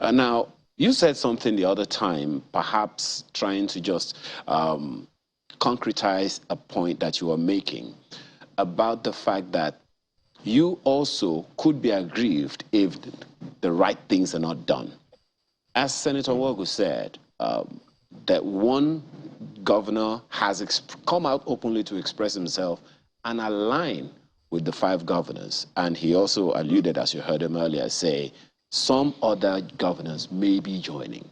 Now, you said something the other time, perhaps trying to just concretize a point that you were making about the fact that you also could be aggrieved if the right things are not done. As Senator Wogu said, that one governor has come out openly to express himself and align with the 5 governors. And he also alluded, as you heard him earlier say, some other governors may be joining.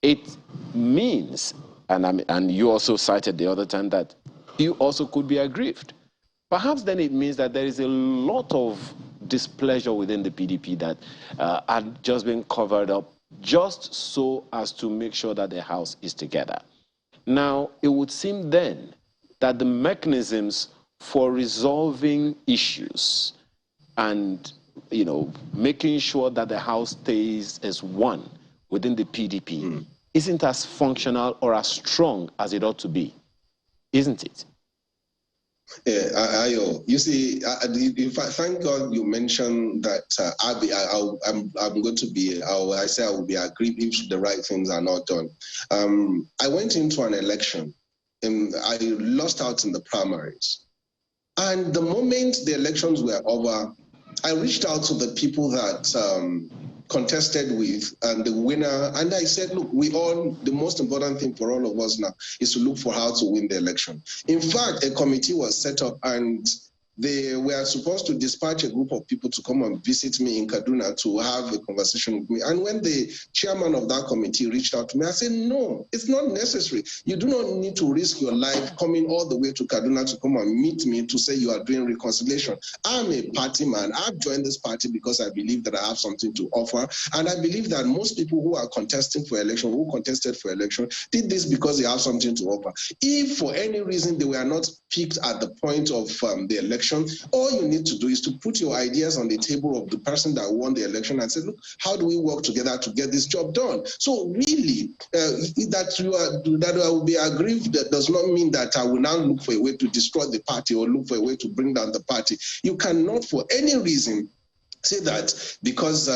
It means, and you also cited the other time, that you also could be aggrieved. Perhaps then it means that there is a lot of displeasure within the PDP that had just been covered up just so as to make sure that the House is together. Now, it would seem then that the mechanisms for resolving issues and, making sure that the House stays as one within the PDP isn't as functional or as strong as it ought to be, isn't it? Yeah, Ayo, you see, thank God you mentioned that I'm going to be, I say I will be aggrieved if the right things are not done. I went into an election and I lost out in the primaries. And the moment the elections were over, I reached out to the people that contested with and the winner, and I said, look, the most important thing for all of us now is to look for how to win the election. In fact, a committee was set up and they were supposed to dispatch a group of people to come and visit me in Kaduna to have a conversation with me. And when the chairman of that committee reached out to me, I said, no, it's not necessary. You do not need to risk your life coming all the way to Kaduna to come and meet me to say you are doing reconciliation. I'm a party man. I've joined this party because I believe that I have something to offer. And I believe that most people who are contesting for election, who contested for election, did this because they have something to offer. If for any reason they were not picked at the point of the election, all you need to do is to put your ideas on the table of the person that won the election and say, look, how do we work together to get this job done? So really, that I will be aggrieved, that does not mean that I will now look for a way to destroy the party or look for a way to bring down the party. You cannot, for any reason, say that because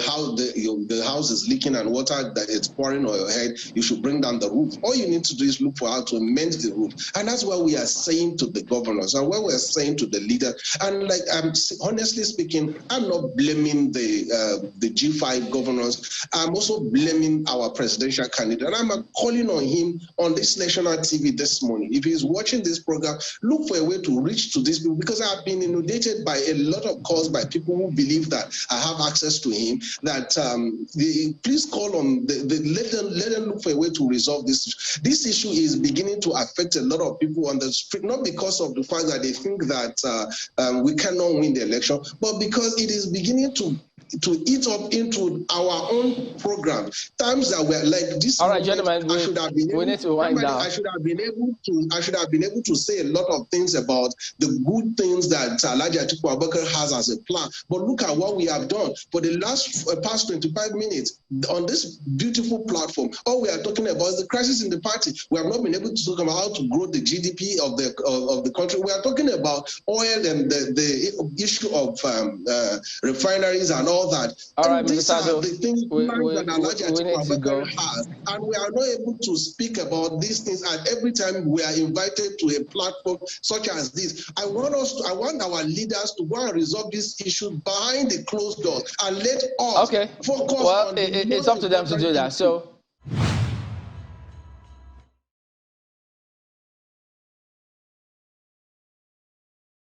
how the house is leaking and water that it's pouring on your head, you should bring down the roof. All you need to do is look for how to amend the roof. And that's what we are saying to the governors and what we're saying to the leader. And like, honestly speaking, I'm not blaming the G5 governors. I'm also blaming our presidential candidate. And I'm calling on him on this national TV this morning. If he's watching this program, look for a way to reach to these people, because I've been inundated by a lot of calls by people who believe that I have access to him, that please call on, let them look for a way to resolve this issue. This issue is beginning to affect a lot of people on the street, not because of the fact that they think that we cannot win the election, but because it is beginning to eat up into our own program. Times that were like this. All right, gentlemen, we need to wind down. I should have been able to say a lot of things about the good things that Atiku has as a plan. But look at what we have done for the past 25 minutes on this beautiful platform. All we are talking about is the crisis in the party. We have not been able to talk about how to grow the GDP of the country. We are talking about oil and the issue of refineries and all that. All right, these Mr. are the things we need to go. Has, and we are not able to speak about these things. And every time we are invited to a platform such as this, I want our leaders to go and resolve this issue behind the closed doors and let us focus on. Well, it's up to them to do that. So